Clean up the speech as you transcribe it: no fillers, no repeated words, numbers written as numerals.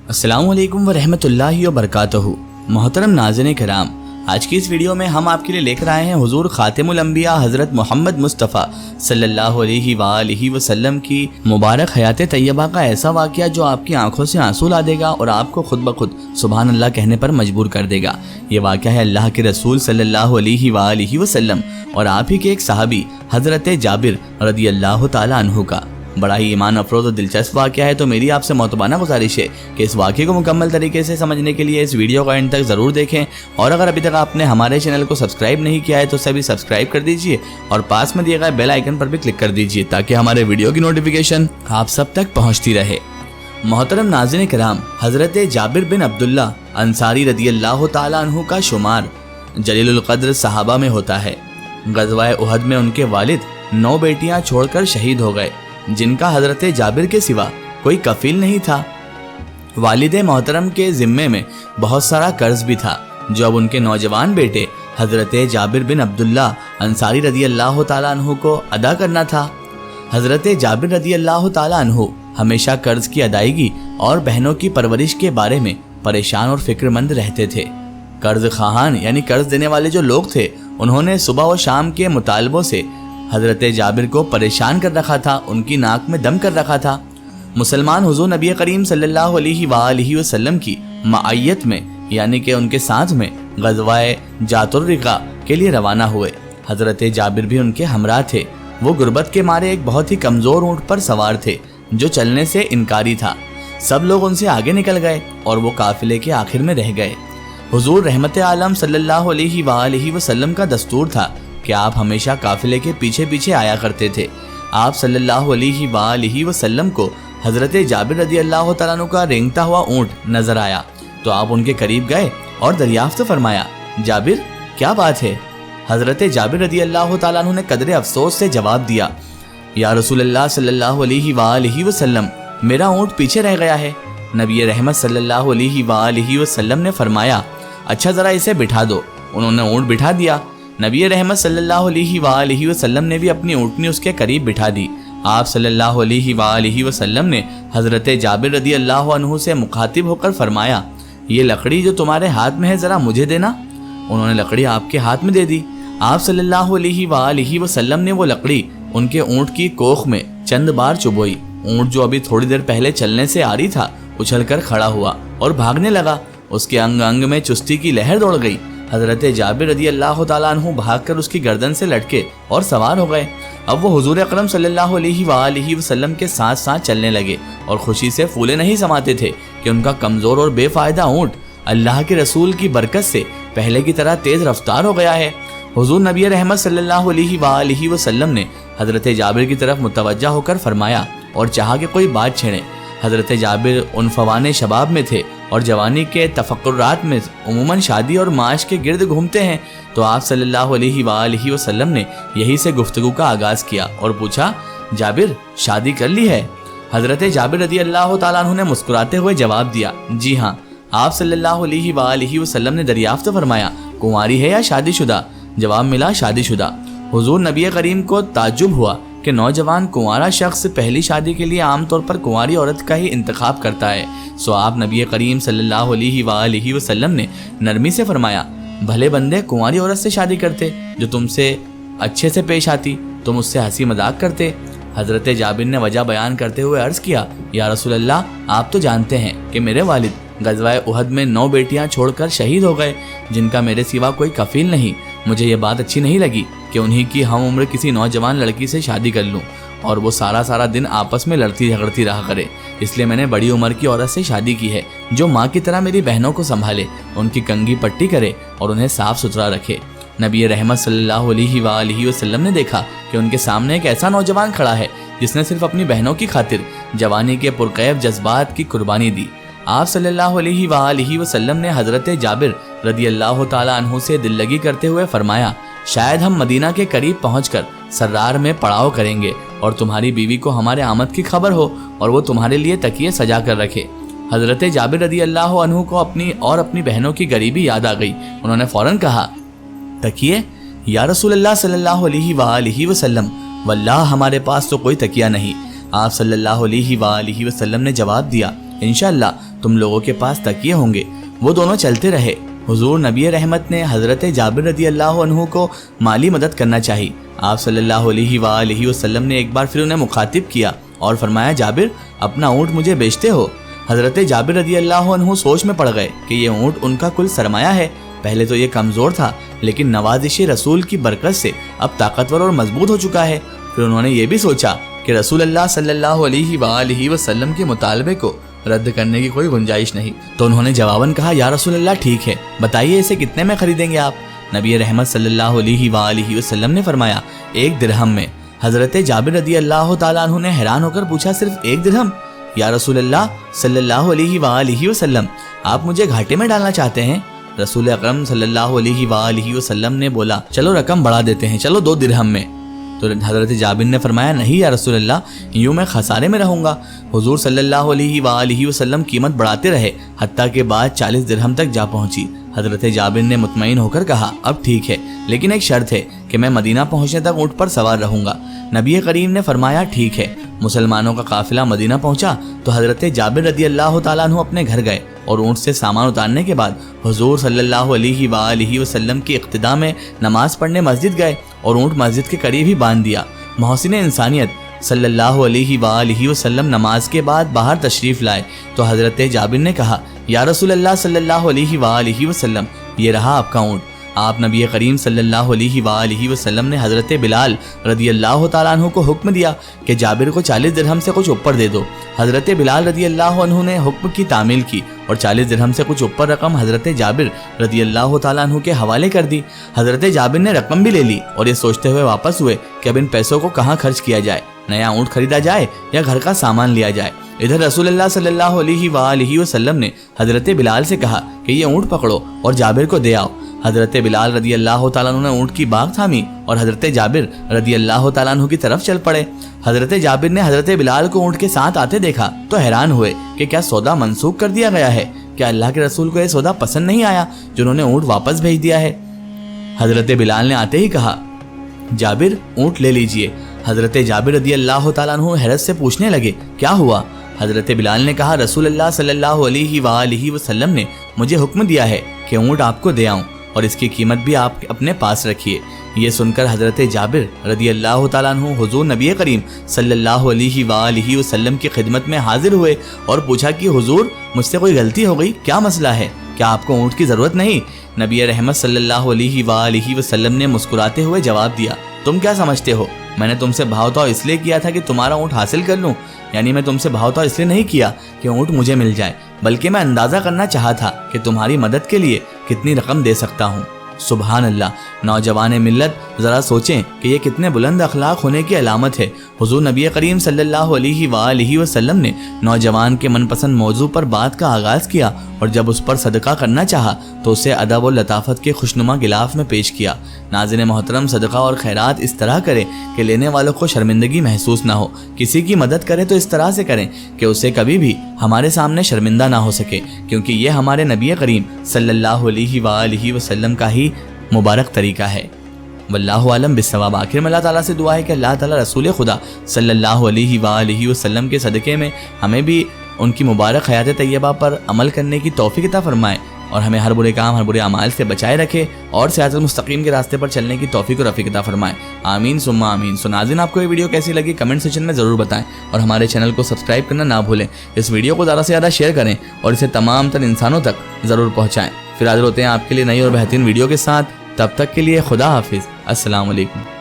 अस्सलामु अलैकुम वरहमतुल्लाहि वबरकातुहू। मोहतरम नाज़रीन किराम, आज की इस वीडियो में हम आपके लिए लेकर आए हैं हुजूर खातिमुल अंबिया हज़रत मोहम्मद मुस्तफ़ा सल्लल्लाहु अलैहि वसल्लम की मुबारक हयात तैयबा का ऐसा वाक़या जो आपकी आंखों से आंसू ला देगा और आपको खुद ब खुद सुभान अल्लाह कहने पर मजबूर कर देगा। ये वाक़या है अल्लाह के रसूल सल्लल्लाहु अलैहि वसल्लम और आप ही के एक सहाबी हज़रत जाबिर रदी अल्लाह ताला अन्हु का। बड़ा ही ईमान अफरोज़ और दिलचस्प वाक़या है, तो मेरी आपसे मोतबाना गुजारिश है कि इस वाक़े को मुकम्मल तरीके से समझने के लिए इस वीडियो को एंड तक ज़रूर देखें। और अगर अभी तक आपने हमारे चैनल को सब्सक्राइब नहीं किया है तो सभी सब्सक्राइब कर दीजिए और पास में दिए गए बेल आइकन पर भी क्लिक कर दीजिए ताकि हमारे वीडियो की नोटिफिकेशन आप सब तक पहुँचती रहे। मोहतरम नाज़रीन किराम, हज़रत जाबिर बिन अब्दुल्ला अंसारी रदी अल्लाह ताला अन्हु का शुमार जलीलुल क़द्र सहाबा में होता है। ग़ज़वा उहद में उनके वालिद 9 बेटियां छोड़कर शहीद हो गए, जिनका हज़रत जाबिर के सिवा कोई कफील नहीं था। वालिदे मोहतरम के ज़िम्मे में बहुत सारा कर्ज भी था जो अब उनके नौजवान बेटे हज़रत जाबिर बिन अब्दुल्ला अंसारी रदी अल्लाह ताला अन्हु को अदा करना था। हज़रत जाबिर रदी अल्लाह ताला अन्हु हमेशा कर्ज की अदायगी और बहनों की परवरिश के बारे में परेशान और फिक्रमंद रहते थे। कर्ज खाहान यानी कर्ज देने वाले जो लोग थे, उन्होंने सुबह और शाम के मुतालबों से हज़रत जाबिर को परेशान कर रखा था, उनकी नाक में दम कर रखा था। मुसलमान हुज़ूर नबी करीम सल्लल्लाहु अलैहि वसल्लम की मायत में यानी कि उनके साथ में ग़ज़वाए जातुर्रिक़ा के लिए रवाना हुए। हज़रत जाबिर भी उनके हमराह थे। वो गुर्बत के मारे एक बहुत ही कमज़ोर ऊँट पर सवार थे जो चलने से इनकारी था। सब लोग उनसे आगे निकल गए और वो काफ़िले के आखिर में रह गए। हुज़ूर रहमत आलम सल्लल्लाहु अलैहि वसल्लम का दस्तूर था कि आप हमेशा काफिले के पीछे पीछे आया करते थे। आप सल्लल्लाहु अलैहि वसल्लम को हज़रत जाबिर रदी अल्लाह तआला अन्हु का रेंगता हुआ ऊँट नजर आया तो आप उनके करीब गए और दरियाफ्त फरमाया, जाबिर क्या बात है? हज़रत जाबिर रदी अल्लाह तआला अन्हु ने कदरे अफसोस से जवाब दिया, या रसूलल्लाह सल्लल्लाहु अलैहि वसल्लम, मेरा ऊँट पीछे रह गया है। नबी रहमत सल्लल्लाहु अलैहि वसल्लम ने फरमाया, अच्छा ज़रा इसे बिठा दो। उन्होंने ऊँट बिठा दिया। नबी रहमत सल्लल्लाहु अलैहि वसल्लम ने भी अपनी ऊँटनी उसके करीब बिठा दी। आप सल्लल्लाहु अलैहि वसल्लम ने हज़रत जाबिर रदी अल्लाह अन्हु से मुखातिब होकर फरमाया, ये लकड़ी जो तुम्हारे हाथ में है ज़रा मुझे देना। उन्होंने लकड़ी आपके हाथ में दे दी। आप सल्लल्लाहु अलैहि वसल्लम ने वो लकड़ी उनके ऊँट की कोख में चंद बार चुभोई। ऊँट जो अभी थोड़ी देर पहले चलने से आ रही था उछल कर खड़ा हुआ और भागने लगा। उसके अंग अंग में चुस्ती की लहर दौड़ गई। हज़रत जाबिर रदी अल्लाह ताला अन्हु भागकर उसकी गर्दन से लटके और सवार हो गए। अब वो हुजूर अकरम सल्लल्लाहु अलैहि वसल्लम के साथ साथ चलने लगे और खुशी से फूले नहीं समाते थे कि उनका कमज़ोर और बेफ़ायदा ऊँट अल्लाह के रसूल की बरकत से पहले की तरह तेज़ रफ्तार हो गया है। हुजूर नबी रहमत सल्लल्लाहु अलैहि वसल्लम ने हज़रत जाबिर की तरफ मुतवज्जा होकर फरमाया और चाहा कि कोई बात छेड़े। हज़रत जाबिर उन फवाने शबाब में थे और जवानी के तफक्कुरात में उमूमन शादी और माश के गिर्द घूमते हैं। तो आप सल्लल्लाहु अलैहि वसल्लम ने यही से गुफ्तगू का आगाज़ किया और पूछा, जाबिर शादी कर ली है? हज़रत जाबिर रदी अल्लाह ताला अन्हु ने मुस्कुराते हुए जवाब दिया, जी हाँ। आप सल्लल्लाहु अलैहि वसल्लम ने दरियाफ्त फरमाया, कुंवारी है या शादीशुदा? जवाब मिला, शादीशुदा। हुजूर नबी करीम को ताज्जुब हुआ कि नौजवान कुंवारा शख्स पहली शादी के लिए आमतौर पर कुंवारी औरत का ही इंतखाब करता है। सो आप नबी करीम सल्लल्लाहु अलैहि वसल्लम ने नरमी से फरमाया, भले बंदे कुंवारी औरत से शादी करते जो तुमसे अच्छे से पेश आती, तुम उससे हंसी मजाक करते। हज़रत जाबिर ने वजह बयान करते हुए अर्ज़ किया, या रसूल अल्लाह, आप तो जानते हैं कि मेरे वालिद ग़ज़वाए उहद में 9 बेटियां छोड़कर शहीद हो गए, जिनका मेरे सिवा कोई कफील नहीं। मुझे ये बात अच्छी नहीं लगी कि उन्हीं की हम उम्र किसी नौजवान लड़की से शादी कर लूं और वो सारा दिन आपस में लड़ती झगड़ती रहा करे। इसलिए मैंने बड़ी उम्र की औरत से शादी की है जो माँ की तरह मेरी बहनों को संभाले, उनकी कंघी पट्टी करे और उन्हें साफ सुथरा रखे। नबी रहमत सल्लल्लाहु अलैहि वसल्लम ने देखा कि उनके सामने एक ऐसा नौजवान खड़ा है जिसने सिर्फ अपनी बहनों की खातिर जवानी के पुरकैफ जज्बात की कुर्बानी दी। आप सल्लल्लाहु अलैहि वसल्लम ने हज़रत जाबिर रदी अल्लाह ताला अन्हु से दिल लगी करते हुए फरमाया, शायद हम मदीना के करीब पहुंचकर सर्रार में पड़ाव करेंगे और तुम्हारी बीवी को हमारे आमद की खबर हो और वो तुम्हारे लिए तकिए सजा कर रखे। हज़रत जाबिर रदी अल्लाह अन्हु को अपनी बहनों की गरीबी याद आ गई। उन्होंने फ़ौरन कहा, तकिए? या रसूलल्लाह सल्लल्लाहु अलैहि वसल्लम, वल्लाह हमारे पास तो कोई तकिया नहीं। आप सल्लल्लाहु अलैहि वसल्लम ने जवाब दिया, انشاءاللہ تم لوگوں کے پاس تکیے ہوں گے۔ وہ دونوں چلتے رہے۔ حضور نبی رحمت نے حضرت جابر رضی اللہ عنہ کو مالی مدد کرنا چاہی۔ آپ صلی اللہ علیہ وآلہ وسلم نے ایک بار پھر انہیں مخاطب کیا اور فرمایا، جابر اپنا اونٹ مجھے بیچتے ہو؟ حضرت جابر رضی اللہ عنہ سوچ میں پڑ گئے کہ یہ اونٹ ان کا کل سرمایہ ہے۔ پہلے تو یہ کمزور تھا، لیکن نوازش رسول کی برکت سے اب طاقتور اور مضبوط ہو چکا ہے۔ پھر انہوں نے یہ بھی سوچا کہ رسول اللہ صلی اللہ علیہ وآلہ وسلم کے مطالبے کو رد کرنے کی کوئی گنجائش نہیں، تو انہوں نے جواباً کہا، یا رسول اللہ ٹھیک ہے، بتائیے اسے کتنے میں خریدیں گے آپ؟ نبی رحمت صلی اللہ علیہ وآلہ وسلم نے فرمایا، 1 درہم میں۔ حضرت جابر رضی اللہ تعالیٰ عنہ نے حیران ہو کر پوچھا، صرف 1 درہم؟ یا رسول اللہ صلی اللہ علیہ وآلہ وسلم، آپ مجھے گھاٹے میں ڈالنا چاہتے ہیں؟ رسول اکرم صلی اللہ علیہ وآلہ وسلم نے بولا، چلو رقم بڑھا دیتے ہیں، چلو 2 درہم میں۔ تو حضرت جابر نے فرمایا، نہیں یا رسول اللہ، یوں میں خسارے میں رہوں گا۔ حضور صلی اللہ علیہ وآلہ وسلم قیمت بڑھاتے رہے، حتیٰ کہ بعد 40 درہم تک جا پہنچی۔ حضرت جابر نے مطمئن ہو کر کہا، اب ٹھیک ہے، لیکن ایک شرط ہے کہ میں مدینہ پہنچنے تک اونٹ پر سوار رہوں گا۔ نبی کریم نے فرمایا، ٹھیک ہے۔ مسلمانوں کا قافلہ مدینہ پہنچا تو حضرت جابر رضی اللہ تعالیٰ عنہ اپنے گھر گئے اور اونٹ سے سامان اتارنے کے بعد حضور صلی اللہ علیہ وآلہ وسلم کی اقتداء میں نماز پڑھنے مسجد گئے اور اونٹ مسجد کے قریب ہی باندھ دیا۔ محسن انسانیت صلی اللہ علیہ وآلہ وسلم نماز کے بعد باہر تشریف لائے تو حضرت جابر نے کہا، یا رسول اللہ صلی اللہ علیہ وآلہ وسلم، یہ رہا آپ کا اونٹ۔ آپ نبی کریم صلی اللہ علیہ وآلہ وسلم نے حضرت بلال رضی اللہ تعالیٰ عنہ کو حکم دیا کہ جابر کو 40 درہم سے کچھ اوپر دے دو۔ حضرت بلال رضی اللہ عنہ نے حکم کی تعمیل کی اور 40 درہم سے کچھ اوپر رقم حضرت جابر رضی اللہ تعالیٰ عنہ کے حوالے کر دی۔ حضرت جابر نے رقم بھی لے لی اور یہ سوچتے ہوئے واپس ہوئے کہ اب ان پیسوں کو کہاں خرچ کیا جائے، نیا اونٹ خریدا جائے یا گھر کا سامان لیا جائے۔ ادھر رسول اللہ صلی اللہ علیہ وآلہ وسلم نے حضرت بلال سے کہا کہ یہ اونٹ پکڑو اور جابر کو دے آؤ۔ حضرت بلال رضی اللہ تعالیٰ عنہ نے اونٹ کی باگ تھامی اور حضرت جابر رضی اللہ تعالیٰ عنہ کی طرف چل پڑے۔ حضرت جابر نے حضرت بلال کو اونٹ کے ساتھ آتے دیکھا تو حیران ہوئے کہ کیا سودا منسوخ کر دیا گیا ہے؟ کیا اللہ کے رسول کو یہ سودا پسند نہیں آیا جنہوں نے اونٹ واپس بھیج دیا ہے؟ حضرت بلال نے آتے ہی کہا، جابر اونٹ لے لیجئے۔ حضرت جابر رضی اللہ تعالیٰ عنہ حیرت سے پوچھنے لگے، کیا ہوا؟ حضرت بلال نے کہا، رسول اللہ صلی اللہ علیہ وآلہ وسلم نے مجھے حکم دیا ہے کہ اونٹ آپ کو دے آؤں اور اس کی قیمت بھی آپ اپنے پاس رکھیے۔ یہ سن کر حضرت جابر رضی اللہ تعالیٰ عنہ حضور نبی کریم صلی اللہ علیہ وآلہ وسلم کی خدمت میں حاضر ہوئے اور پوچھا کہ حضور مجھ سے کوئی غلطی ہو گئی، کیا مسئلہ ہے؟ کیا آپ کو اونٹ کی ضرورت نہیں؟ نبی رحمت صلی اللہ علیہ وآلہ وسلم نے مسکراتے ہوئے جواب دیا، تم کیا سمجھتے ہو؟ میں نے تم سے بھاؤ تاؤ اس لیے کیا تھا کہ تمہارا اونٹ حاصل کر لوں، یعنی میں تم سے بھاؤ تاؤ اس لیے نہیں کیا کہ اونٹ مجھے مل جائے، بلکہ میں اندازہ کرنا چاہا تھا کہ تمہاری مدد کے لیے کتنی رقم دے سکتا ہوں۔ سبحان اللہ! نوجوان ملت ذرا سوچیں کہ یہ کتنے بلند اخلاق ہونے کی علامت ہے۔ حضور نبی کریم صلی اللہ علیہ وآلہ وسلم نے نوجوان کے من پسند موضوع پر بات کا آغاز کیا اور جب اس پر صدقہ کرنا چاہا تو اسے ادب و لطافت کے خوشنما غلاف میں پیش کیا۔ ناظرین محترم، صدقہ اور خیرات اس طرح کریں کہ لینے والوں کو شرمندگی محسوس نہ ہو۔ کسی کی مدد کریں تو اس طرح سے کریں کہ اسے کبھی بھی ہمارے سامنے شرمندہ نہ ہو سکے، کیونکہ یہ ہمارے نبی کریم صلی اللہ علیہ وآلہ وسلم کا ہی مبارک طریقہ ہے۔ واللہ عالم بالصواب۔ آخر میں اللہ تعالیٰ سے دعا ہے کہ اللہ تعالیٰ رسول خدا صلی اللہ علیہ وآلہ وسلم کے صدقے میں ہمیں بھی ان کی مبارک حیات طیبہ پر عمل کرنے کی توفیق عطا فرمائے اور ہمیں ہر برے کام، ہر برے اعمال سے بچائے رکھے اور صراط المستقیم کے راستے پر چلنے کی توفیق و رفیق عطا فرمائے۔ آمین ثم آمین۔ سو ناظرین، آپ کو یہ ویڈیو کیسی لگی کمنٹ سیکشن میں ضرور بتائیں اور ہمارے چینل کو سبسکرائب کرنا نہ بھولیں۔ اس ویڈیو کو زیادہ سے زیادہ شیئر کریں اور اسے تمام تر انسانوں تک ضرور پہنچائیں۔ پھر حاضر ہوتے ہیں آپ کے لیے نئی اور بہترین ویڈیو کے ساتھ، تب تک کے لیے خدا حافظ۔ السلام علیکم۔